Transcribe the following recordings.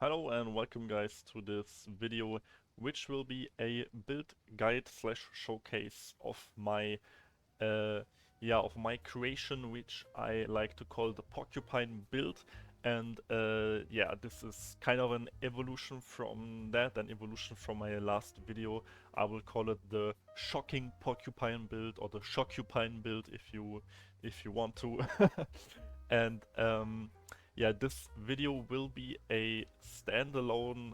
Hello and welcome guys to this video, which will be a build guide slash showcase of my creation, which I like to call the Porcupine build. And this is kind of an evolution from that, an evolution from my last video. I will call it the shocking Porcupine build, or the Shockupine build if you want to. And yeah, this video will be a standalone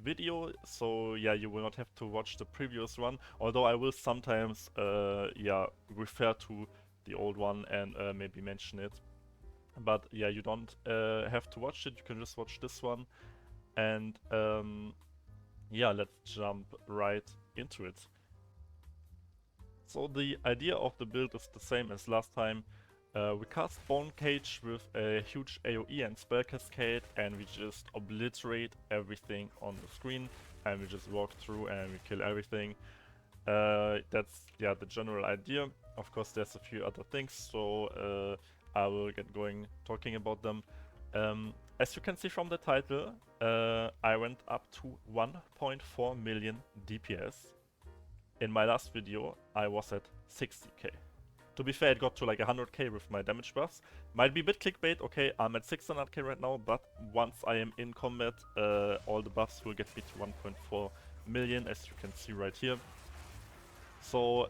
video, so yeah, you will not have to watch the previous one, although I will sometimes refer to the old one and maybe mention it. But yeah, you don't have to watch it, you can just watch this one. And yeah, let's jump right into it. So the idea of the build is the same as last time. We cast Bone Cage with a huge AoE and spell cascade, and we just obliterate everything on the screen, and we just walk through and we kill everything. That's the general idea. Of course, there's a few other things, so I will get going talking about them. As you can see from the title, I went up to 1.4 million DPS. In my last video, I was at 60k. To be fair, it got to like 100k with my damage buffs. Might be a bit clickbait, okay, I'm at 600k right now, but once I am in combat, all the buffs will get me to 1.4 million, as you can see right here. So,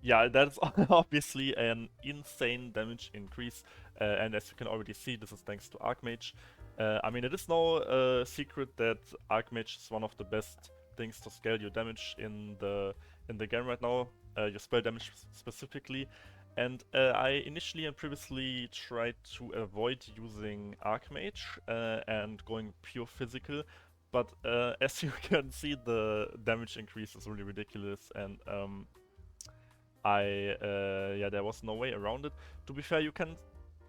yeah, that's obviously an insane damage increase, and as you can already see, this is thanks to Archmage. I mean, it is no secret that Archmage is one of the best things to scale your damage in the game right now, your spell damage specifically. And I initially and previously tried to avoid using Archmage and going pure physical, but as you can see, the damage increase is really ridiculous, and there was no way around it. To be fair, you can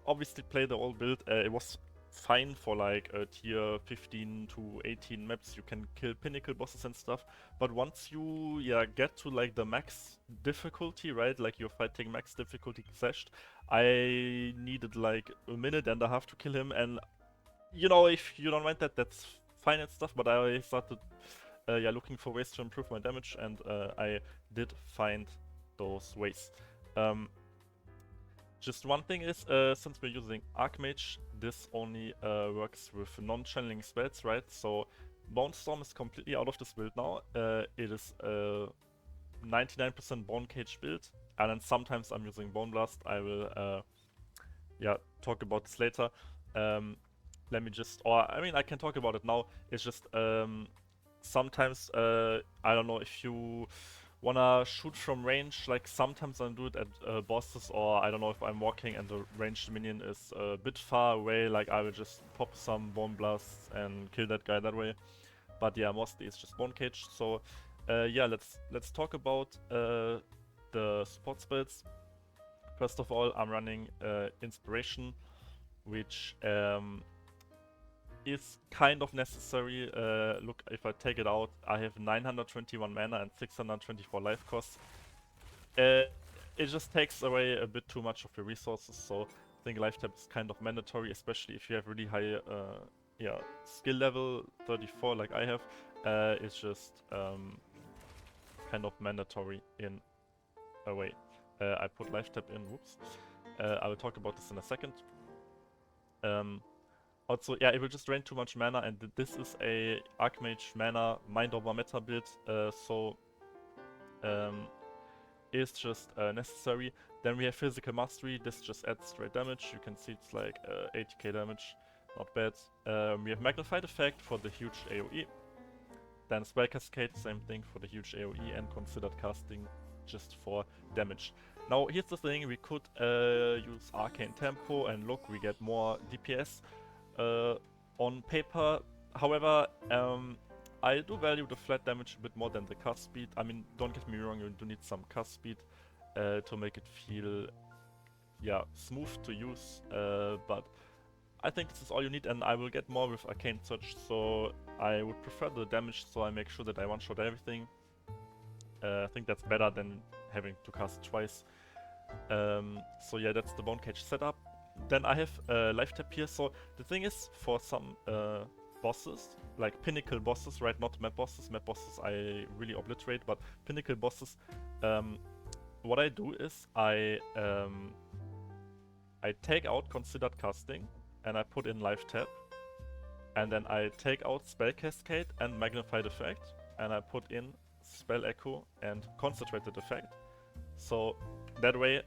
obviously play the old build. It was fine for like tier 15 to 18 maps. You can kill pinnacle bosses and stuff, but once you get to like the max difficulty, right, like you're fighting max difficulty slashed, I needed like a minute and a half to kill him. And you know, if you don't mind that, that's fine and stuff, but I started looking for ways to improve my damage, and I did find those ways. Just one thing is, since we're using Archmage, this only works with non-channeling spells, right? So Bone Storm is completely out of this build now. It is a 99% Bone Cage build, and then sometimes I'm using Bone Blast. I will talk about this later. Let me just, or I mean, I can talk about it now. It's just sometimes I don't know if you wanna shoot from range, like sometimes I do it at bosses, or I don't know if I'm walking and the ranged minion is a bit far away, like I will just pop some Bone Blasts and kill that guy that way. But yeah, mostly it's just Bone Cage. So yeah, let's talk about the support spells. First of all, I'm running Inspiration, which is kind of necessary. Look, if I take it out, I have 921 mana and 624 life costs. It just takes away a bit too much of your resources, so I think life tap is kind of mandatory, especially if you have really high skill level 34 like I have. It's just kind of mandatory in a way. I put life tap in, whoops. I will talk about this in a second. Also, yeah, it will just drain too much mana, and this is a Archmage mana mind over meta build, so it's just necessary. Then we have Physical Mastery. This just adds straight damage. You can see it's like 80k damage, not bad. We have Magnified Effect for the huge AoE. Then Spell Cascade, same thing for the huge AoE, and Considered Casting just for damage. Now, here's the thing, we could use Arcane Tempo, and look, we get more DPS. On paper, however, I do value the flat damage a bit more than the cast speed. I mean, don't get me wrong, you do need some cast speed to make it feel, smooth to use, but I think this is all you need, and I will get more with Arcane Search, so I would prefer the damage, so I make sure that I one-shot everything. I think that's better than having to cast twice. So yeah, that's the Bone Cage setup. then I have life tap here. So the thing is, for some bosses, like pinnacle bosses, right? Not map bosses. Map bosses I really obliterate, but pinnacle bosses. What I do is I take out considered casting and I put in life tap, and then I take out spell cascade and magnified effect, and I put in spell echo and concentrated effect. So that way,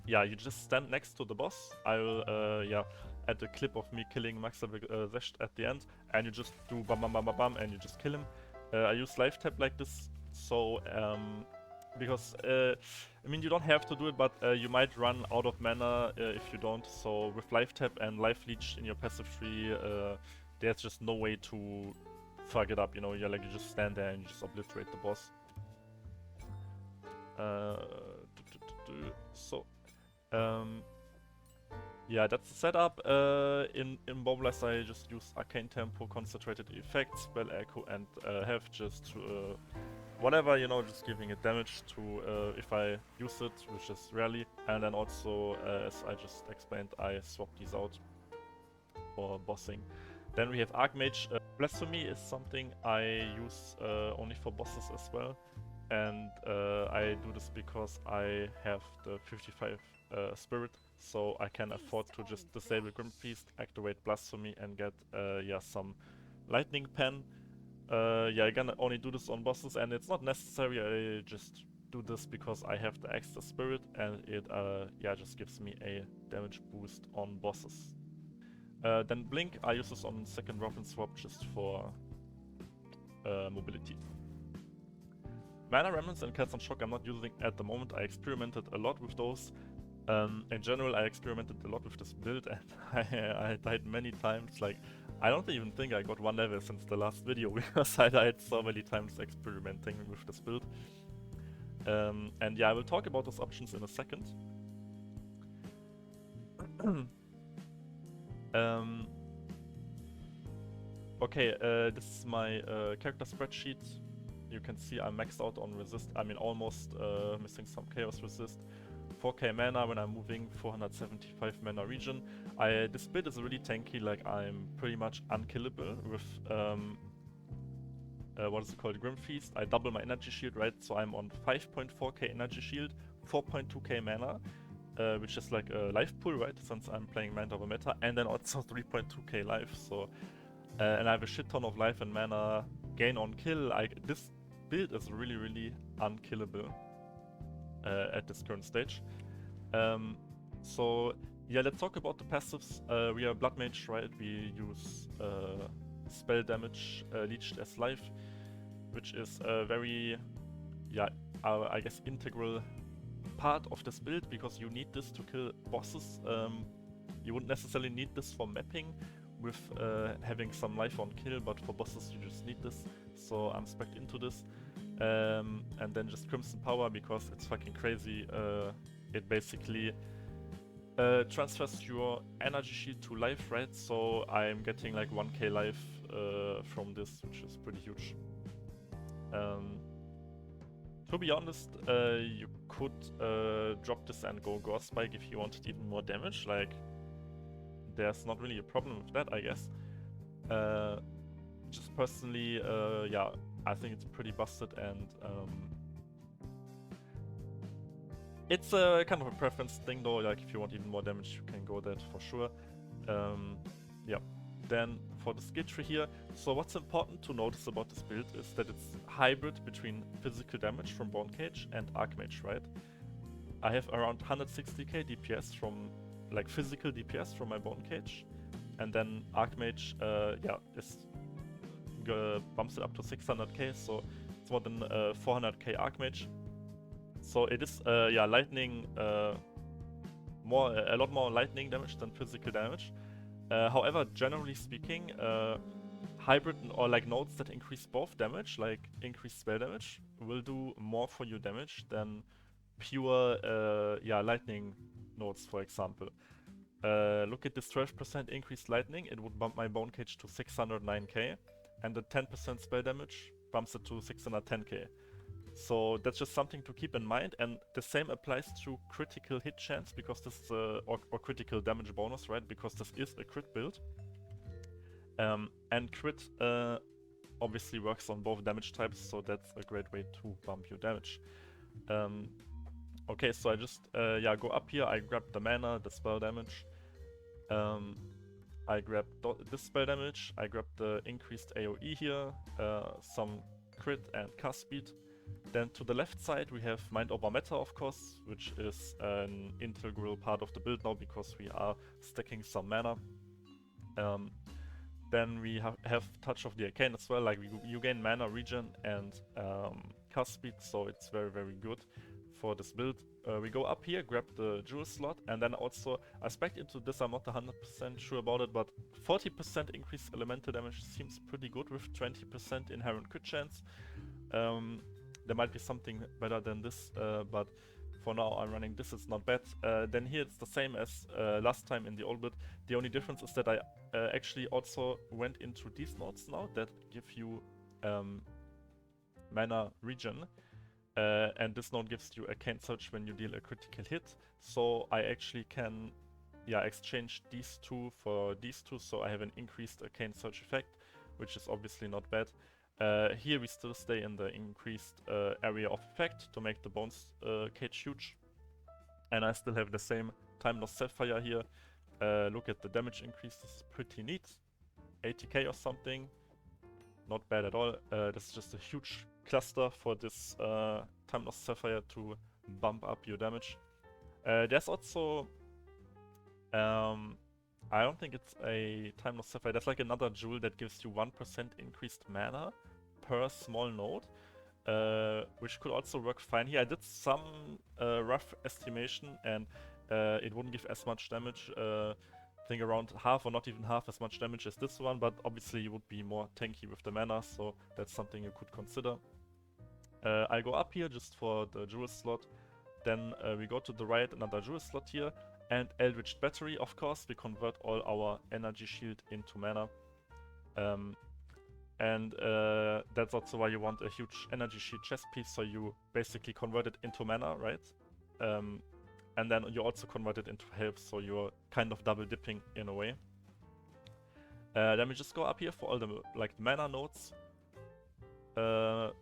yeah, you just stand next to the boss. I will, yeah, add a clip of me killing Max Zesht at the end, and you just do bam bam bam bam bam, and you just kill him. I use life tap like this, so because I mean, you don't have to do it, but you might run out of mana if you don't. So with life tap and life leech in your passive tree, there's just no way to fuck it up. You know, you just stand there and you just obliterate the boss. So, yeah, that's the setup. In Mobilize I just use Arcane Tempo, Concentrated Effects, Spell Echo, and have just whatever, you know, just giving it damage to if I use it, which is rarely. And then also, as I just explained, I swap these out for bossing. Then we have Archmage. Blasphemy is something I use only for bosses as well. And I do this because I have the 55 spirit, so I can afford to just disable Grim Feast, activate Blasphemy, and get yeah, some Lightning Pen. Yeah, I can only do this on bosses, and it's not necessary. I just do this because I have the extra spirit, and it yeah, just gives me a damage boost on bosses. Then Blink, I use this on second Rough and Swap just for mobility. Mana Remnants and Cats on Shock I'm not using at the moment. I experimented a lot with those. In general, I experimented a lot with this build, and I died many times. Like, I don't even think I got one level since the last video because I died so many times experimenting with this build. And yeah, I will talk about those options in a second. Okay, this is my character spreadsheet. You can see I'm maxed out on resist. I mean, almost missing some chaos resist. 4k mana when I'm moving, 475 mana region. This build is really tanky, like I'm pretty much unkillable with what is it called, Grim Feast. I double my energy shield, right? So I'm on 5.4k energy shield, 4.2k mana, which is like a life pool, right? Since I'm playing Mind Over Meta, and then also 3.2k life. So and I have a shit ton of life and mana gain on kill. This build is really, really unkillable at this current stage. So yeah, let's talk about the passives. We are Blood Mage, right? We use spell damage leeched as life, which is a very, yeah, I guess integral part of this build, because you need this to kill bosses. You wouldn't necessarily need this for mapping with having some life on kill, but for bosses you just need this. So I'm spec'd into this. And then just Crimson Power, because it's fucking crazy. It basically transfers your energy shield to life, right? So I'm getting like 1k life from this, which is pretty huge. To be honest, you could drop this and go Gore Spike if you wanted even more damage. Like, there's not really a problem with that, I guess. Just personally, yeah, I think it's pretty busted, and it's a kind of a preference thing though. Like, if you want even more damage, you can go that for sure. Yeah. Then for the skill tree here, so what's important to notice about this build is that it's hybrid between physical damage from Bone Cage and Archmage, right? I have around 160k DPS from, like, physical DPS from my Bone Cage, and then Archmage, yeah, bumps it up to 600k, so it's more than 400k Archmage. So it is, yeah, lightning, a lot more lightning damage than physical damage. However, generally speaking, hybrid or like nodes that increase both damage, like increased spell damage, will do more for your damage than pure, yeah, lightning nodes, for example. Look at this 12% increased lightning, it would bump my Bone Cage to 609k, and the 10% spell damage bumps it to 610k. So that's just something to keep in mind, and the same applies to critical hit chance, because this is or critical damage bonus, right? Because this is a crit build. And crit obviously works on both damage types, so that's a great way to bump your damage. Okay, so I just yeah, go up here, I grab the mana, the spell damage. I grab this spell damage, I grab the increased AoE here, some crit and cast speed. Then to the left side we have Mind Over Matter, of course, which is an integral part of the build now because we are stacking some mana. Then we have Touch of the Arcane as well, like you gain mana regen and cast speed, so it's very, very good for this build. We go up here, grab the jewel slot, and then also I spec'd into this, I'm not 100% sure about it, but 40% increased elemental damage seems pretty good with 20% inherent crit chance. There might be something better than this, but for now I'm running this, it's not bad. Then here it's the same as last time in the old build. The only difference is that I actually also went into these nodes now that give you mana regen. And this node gives you Arcane Surge when you deal a critical hit. So I actually can exchange these two for these two, so I have an increased Arcane Surge effect, which is obviously not bad. Here we still stay in the increased area of effect to make the bones cage huge. And I still have the same Time Lost Sapphire here. Look at the damage increase, this is pretty neat. 80k or something, not bad at all. This is just a huge cluster for this Time Lost Sapphire to bump up your damage. There's also, I don't think it's a Time Lost Sapphire, there's like another jewel that gives you 1% increased mana per small node, which could also work fine here. I did some rough estimation and it wouldn't give as much damage, I think around half or not even half as much damage as this one, but obviously you would be more tanky with the mana, so that's something you could consider. I go up here just for the jewel slot, then we go to the right, another jewel slot here, and Eldritch Battery, of course. We convert all our energy shield into mana. And that's also why you want a huge energy shield chest piece, so you basically convert it into mana, right? And then you also convert it into health, so you're kind of double dipping in a way. Then we just go up here for all the mana nodes.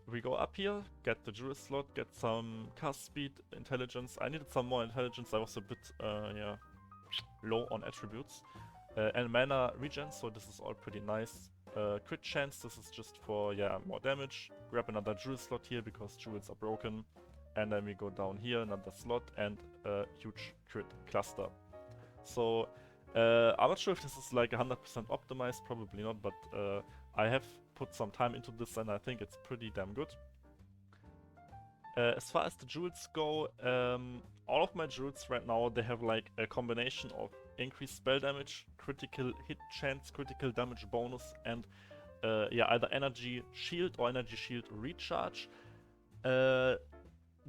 We go up here, get the jewel slot, get some cast speed, intelligence. I needed some more intelligence, I was a bit low on attributes. And mana regen, so this is all pretty nice. Crit chance, this is just for more damage. Grab another jewel slot here because jewels are broken. And then we go down here, another slot, and a huge crit cluster. So I'm not sure if this is like 100% optimized, probably not, but I have put some time into this and I think it's pretty damn good. As far as the jewels go, all of my jewels right now, they have like a combination of increased spell damage, critical hit chance, critical damage bonus, and either energy shield or energy shield recharge.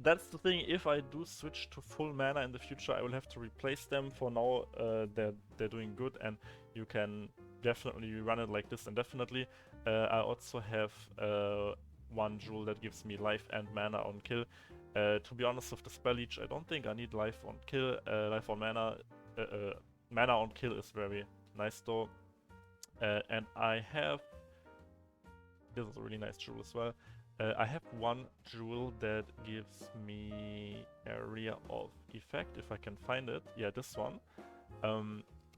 That's the thing, if I do switch to full mana in the future, I will have to replace them. For now, they're doing good, and you can definitely run it like this indefinitely. I also have one jewel that gives me life and mana on kill. To be honest, with the spell leech, I don't think I need life on kill. Life on mana, mana on kill is very nice though. And I have, this is a really nice jewel as well. I have one jewel that gives me area of effect, if I can find it. Yeah, this one.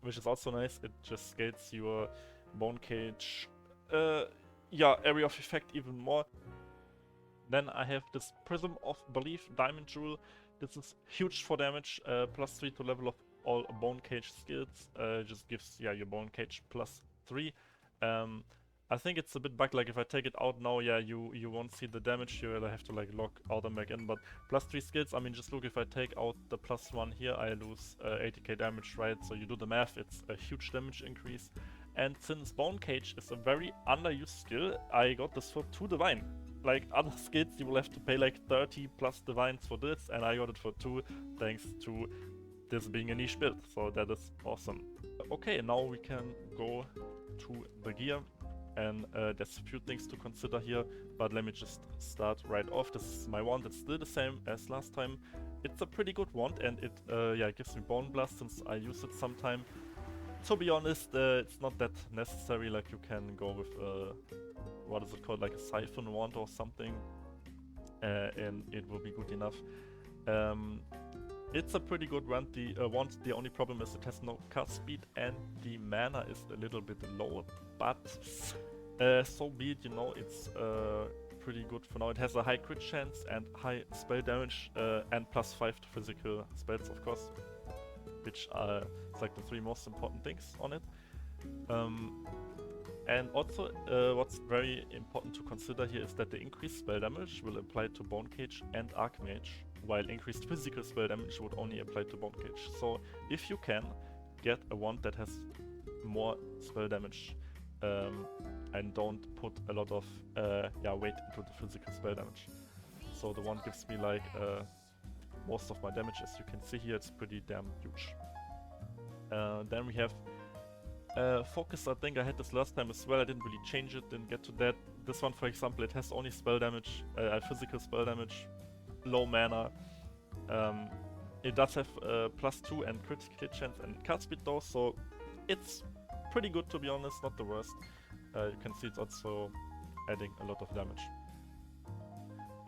Which is also nice. It just scales your bone cage, area of effect even more. Then I have this Prism of Belief diamond jewel. This is huge for damage, +3 to level of all bone cage skills. Just gives your bone cage +3. I think it's a bit bugged, like if I take it out now, you won't see the damage, you have to like log out and back in, but +3 skills, I mean, just look, if I take out the +1 here, I lose 80k damage, right? So you do the math, it's a huge damage increase. And since Bone Cage is a very underused skill, I got this for 2 divine. Like other skills, you will have to pay like 30 plus divines for this, and I got it for 2, thanks to this being a niche build, so that is awesome. Okay, now we can go to the gear. and there's a few things to consider here, but let me just start right off. This is my wand. It's still the same as last time. It's a pretty good wand, and it yeah, gives me Bone Blast since I use it sometime. To be honest, it's not that necessary. Like, you can go with what is it called, like a Siphon wand or something, and it will be good enough. It's a pretty good wand. The only problem is it has no cast speed and the mana is a little bit low, but so be it, you know, it's pretty good for now. It has a high crit chance and high spell damage and +5 to physical spells, of course, which are like the 3 most important things on it. And also, what's very important to consider here is that the increased spell damage will apply to Bone Cage and Archmage, while increased physical spell damage would only apply to Bone Cage. So if you can, get a wand that has more spell damage and don't put a lot of weight into the physical spell damage. So the wand gives me like most of my damage. As you can see here, it's pretty damn huge. Then we have Focus. I think I had this last time as well. I didn't really change it, didn't get to that. This one, for example, it has only spell damage, physical spell damage, low mana. It does have +2 and critical chance and cast speed though, so it's pretty good, to be honest, not the worst. You can see it's also adding a lot of damage.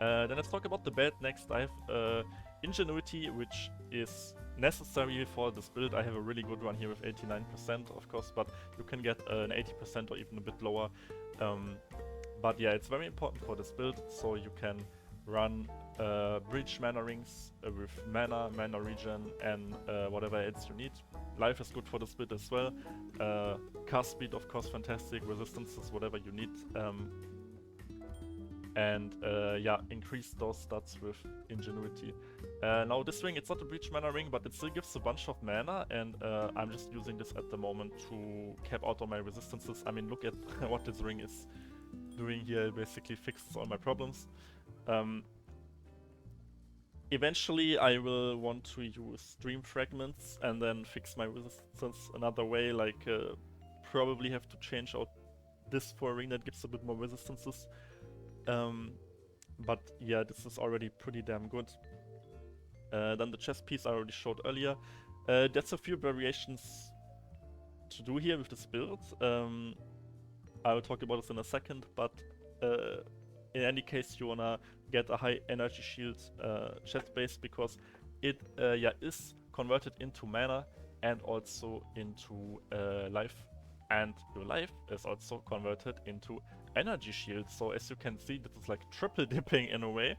Then let's talk about the bed next. I have Ingenuity, which is necessary for this build. I have a really good one here with 89%, of course, but you can get an 80% or even a bit lower. But yeah, it's very important for this build, so you can run Breach mana rings with mana regen, and whatever else you need. Life is good for this build as well. Cast speed, of course, fantastic. Resistances, whatever you need. And yeah, increase those stats with Ingenuity. Now this ring, it's not a Breach mana ring, but it still gives a bunch of mana, and I'm just using this at the moment to cap out on my resistances. I mean, look at what this ring is doing here. It basically fixes all my problems. Eventually I will want to use Stream Fragments and then fix my resistance another way, like probably have to change out this for a ring that gives a bit more resistances. But yeah, this is already pretty damn good. Then the chest piece I already showed earlier. There's a few variations to do here with this build. I will talk about this in a second, but in any case you wanna get a high energy shield chest base, because it yeah, is converted into mana and also into life, and your life is also converted into energy shield. So as you can see, this is like triple dipping in a way.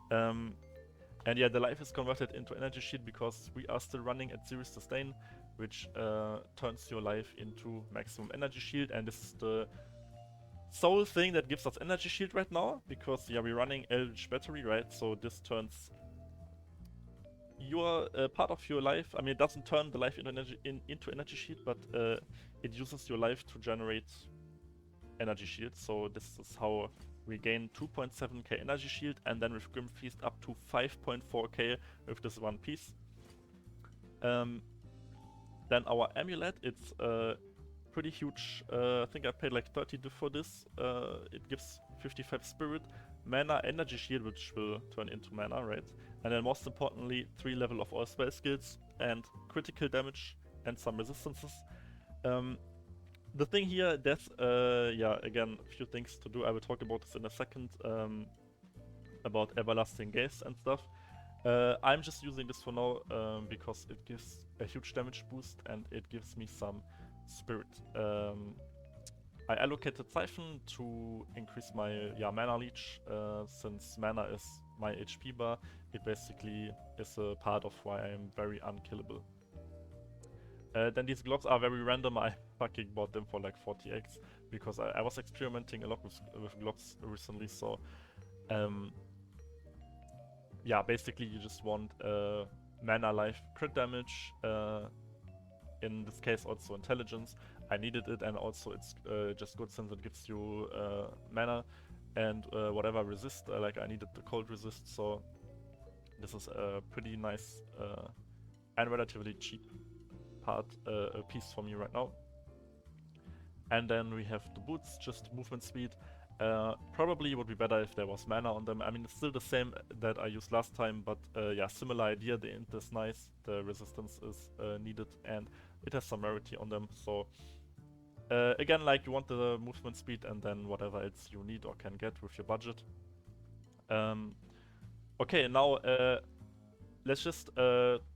And yeah, the life is converted into energy shield because we are still running at 0 sustain, which turns your life into maximum energy shield, and this is the sole thing that gives us energy shield right now, because yeah, we're running Eldritch Battery, right? So this turns your part of your life. I mean, it doesn't turn the life into energy shield, but it uses your life to generate energy shield. So this is how we gain 2.7k energy shield, and then with Grim Feast up to 5.4k with this one piece. Then our amulet, it's pretty huge. I think I paid like 30 for this. It gives 55 spirit, mana, energy shield, which will turn into mana, right? And then most importantly, 3 level of all spell skills and critical damage and some resistances. The thing here, there's yeah, again, a few things to do. I will talk about this in a second, about everlasting gaze and stuff. I'm just using this for now because it gives a huge damage boost and it gives me some spirit. I allocated Siphon to increase my mana leech, since mana is my HP bar. It basically is a part of why I'm very unkillable. Then these gloves are very random. I fucking bought them for like 40x because I was experimenting a lot with gloves recently. So yeah, basically you just want mana, life, crit damage. In this case also intelligence. I needed it, and also it's just good since it gives you mana and whatever resist. Like I needed the cold resist, so this is a pretty nice and relatively cheap piece for me right now. And then we have the boots, just movement speed. Probably would be better if there was mana on them. I mean, it's still the same that I used last time, but yeah, similar idea. The int is nice, the resistance is needed, and it has some rarity on them. So again, like, you want the movement speed and then whatever else you need or can get with your budget. Okay, now let's just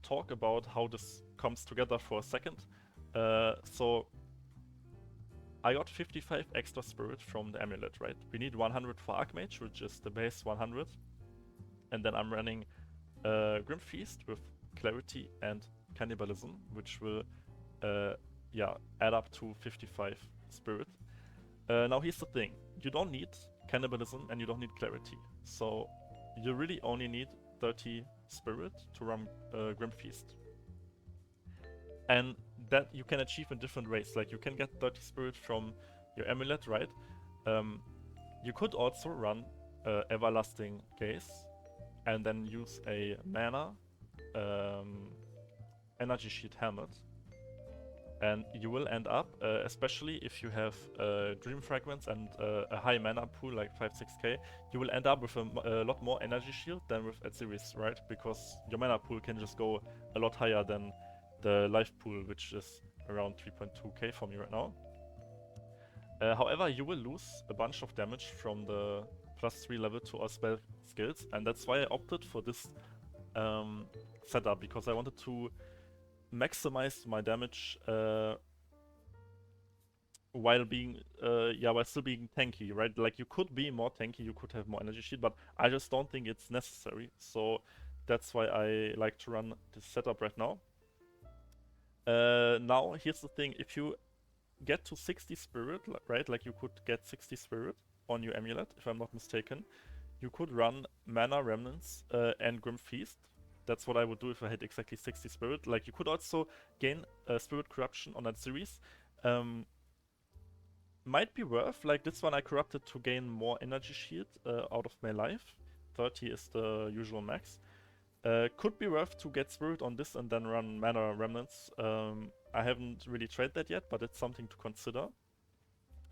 talk about how this comes together for a second. So I got 55 extra spirit from the amulet, right? We need 100 for Archmage, which is the base 100. And then I'm running Grim Feast with Clarity and Cannibalism, which will yeah, add up to 55 spirit. Now here's the thing, you don't need Cannibalism and you don't need Clarity. So you really only need 30 spirit to run Grim Feast. And that you can achieve in different ways. Like, you can get 30 spirit from your amulet, right? You could also run Everlasting Gaze and then use a mana energy shield helmet. And you will end up, especially if you have Dream Fragments and a high mana pool like 5-6k, you will end up with a lot more energy shield than with Atsiris, right? Because your mana pool can just go a lot higher than the life pool, which is around 3.2k for me right now. However, you will lose a bunch of damage from the +3 level to all spell skills, and that's why I opted for this setup, because I wanted to maximize my damage while being while still being tanky, right? Like, you could be more tanky, you could have more energy shield, but I just don't think it's necessary. So that's why I like to run this setup right now. Now here's the thing, if you get to 60 spirit, right, like you could get 60 spirit on your amulet, if I'm not mistaken, you could run Mana Remnants and Grim Feast. That's what I would do if I had exactly 60 spirit. Like, you could also gain Spirit Corruption on that series. Might be worth, like this one I corrupted to gain more energy shield out of my life. 30 is the usual max. Could be worth to get spirit on this and then run Mana Remnants. I haven't really tried that yet, but it's something to consider.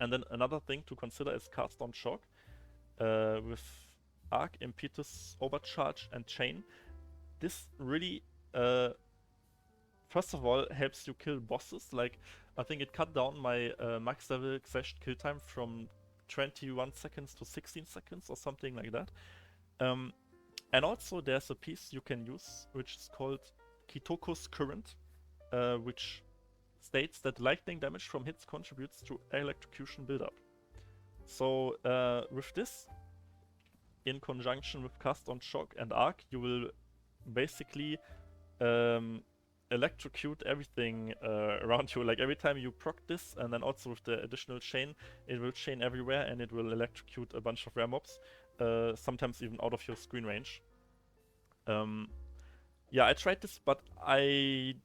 And then another thing to consider is Cast on Shock with Arc, Impetus, Overcharge, and Chain. This really, first of all, helps you kill bosses. Like, I think it cut down my max level Xashed kill time from 21 seconds to 16 seconds or something like that. And also there's a piece you can use which is called Kitoko's Current, which states that lightning damage from hits contributes to electrocution buildup. So with this, in conjunction with Cast on Shock and Arc, you will basically electrocute everything around you. Like, every time you proc this, and then also with the additional chain, it will chain everywhere and it will electrocute a bunch of rare mobs, sometimes even out of your screen range. Yeah, I tried this, but I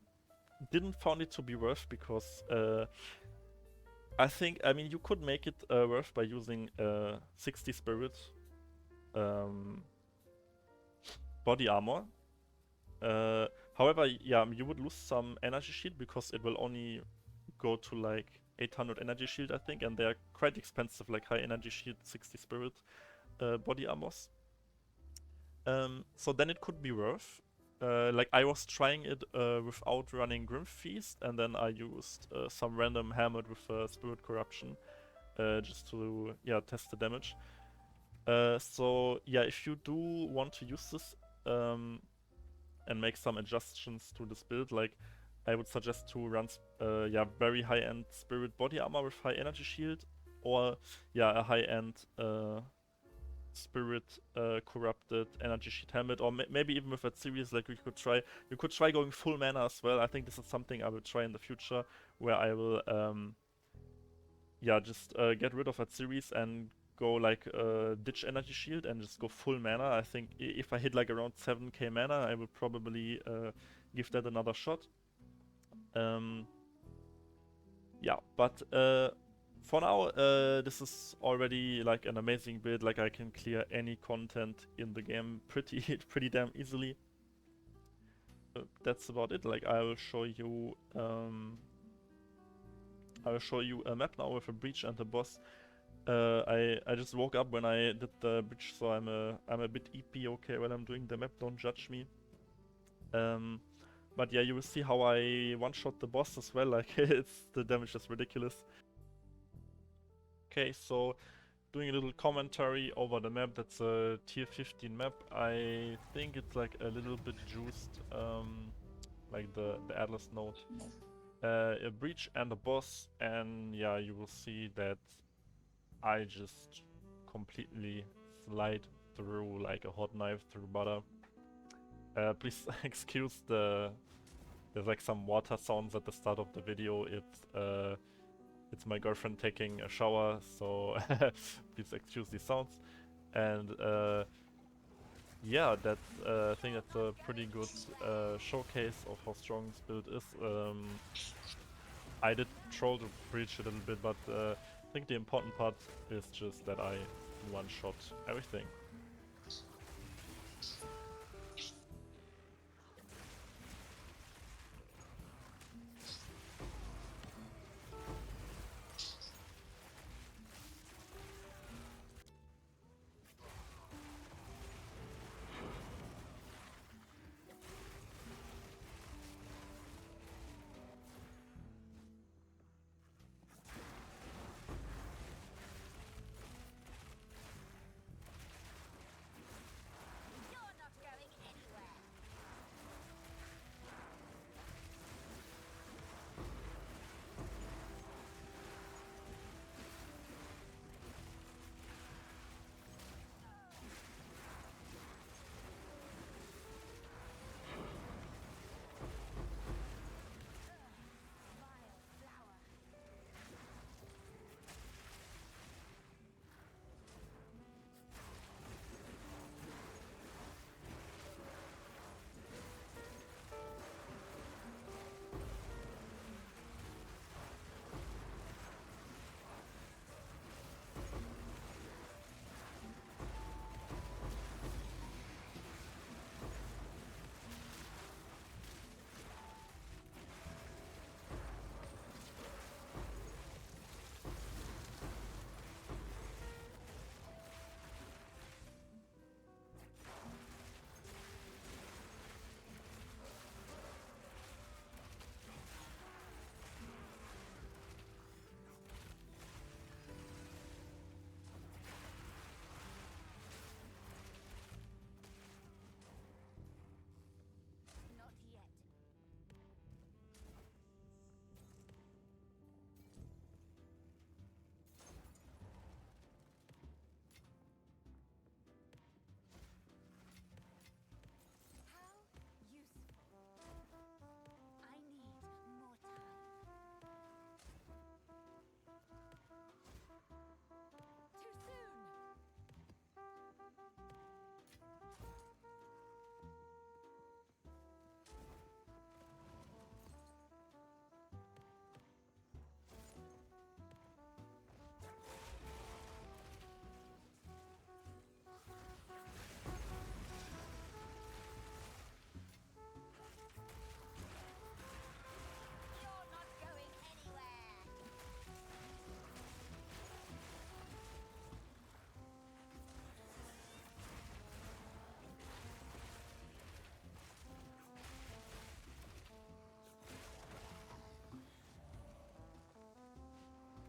didn't found it to be worth, because I mean, you could make it worth by using 60 spirit body armor. However, yeah, you would lose some energy shield because it will only go to like 800 energy shield, I think, and they're quite expensive, like high energy shield 60 spirit body armors. So then it could be worth. Like, I was trying it without running Grim Feast, and then I used some random helmet with Spirit Corruption just to test the damage. So yeah, if you do want to use this and make some adjustments to this build, like, I would suggest to run very high-end Spirit Body Armor with high energy shield, or a high-end Spirit Corrupted Energy Shield Helmet, or maybe even with that series, like, you could try going full mana as well. I think this is something I will try in the future, where I will just get rid of that series and go like ditch energy shield and just go full mana. I think if I hit like around 7k mana, I will probably give that another shot. Yeah, but for now, this is already like an amazing build. Like, I can clear any content in the game pretty damn easily. That's about it. Like, I will show you I will show you a map now with a breach and a boss. I just woke up when I did the breach, so I'm a bit EP, okay, when I'm doing the map, don't judge me. But yeah, you will see how I one-shot the boss as well, like the damage is ridiculous. Okay, so doing a little commentary over the map. That's a tier 15 map. I think it's like a little bit juiced, like the Atlas node. A breach and a boss, and yeah, you will see that I just completely slide through like a hot knife through butter. Please excuse there's like some water sounds at the start of the video. It's my girlfriend taking a shower, so please excuse these sounds. And yeah, I think that's a pretty good showcase of how strong this build is. I did troll the breach a little bit, but I think the important part is just that I one-shot everything.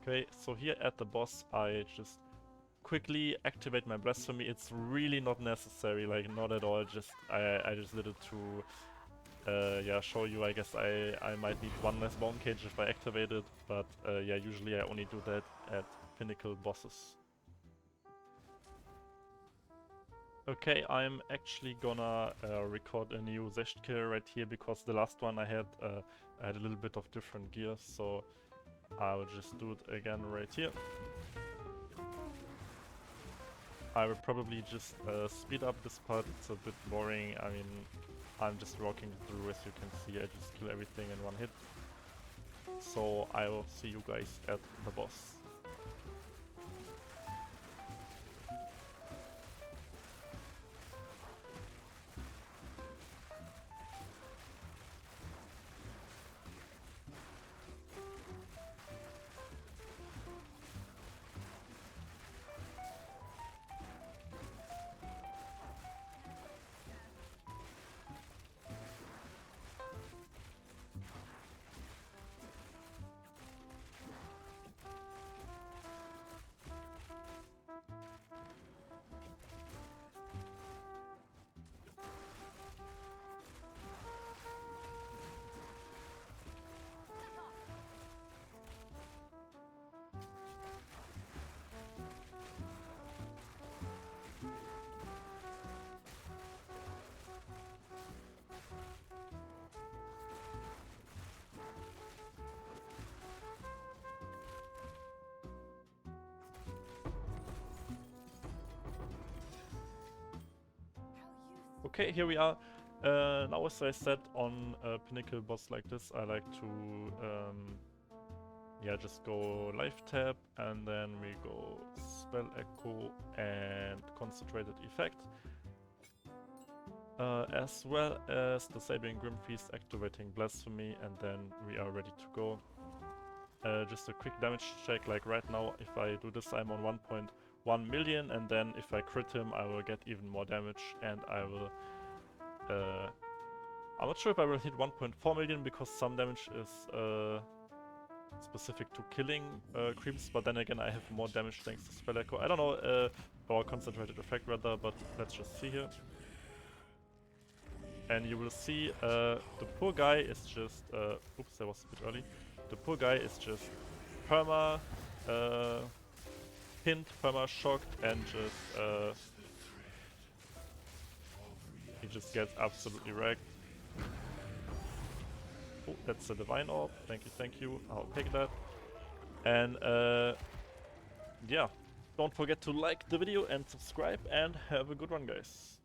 Okay, so here at the boss, I just quickly activate my blasphemy. It's really not necessary, like not at all. Just I just did it to yeah, show you. I guess I might need one less bone cage if I activate it, but yeah, usually I only do that at pinnacle bosses. Okay, I'm actually gonna record a new Zest kill right here because the last one I had a little bit of different gear, so I'll just do it again right here. I will probably just speed up this part. It's a bit boring. I mean, I'm just walking through. As you can see, I just kill everything in one hit. So I will see you guys at the boss. Okay, here we are. Now as I said, on a pinnacle boss like this, I like to yeah, just go life tab, and then we go spell echo and concentrated effect. As well as the Sabian Grim Feast activating Blasphemy, and then we are ready to go. Just a quick damage check, like right now, if I do this, I'm on 1.1 million, and then if I crit him, I will get even more damage, and I will... I'm not sure if I will hit 1.4 million, because some damage is specific to killing creeps, but then again I have more damage thanks to Spell Echo. I don't know, or concentrated effect rather, but let's just see here. And you will see the poor guy is just... oops, that was a bit early. The poor guy is just perma pinned, perma shocked, and just he just gets absolutely wrecked. Oh, that's a divine orb. Thank you. I'll take that. And yeah, don't forget to like the video and subscribe, and have a good one, guys.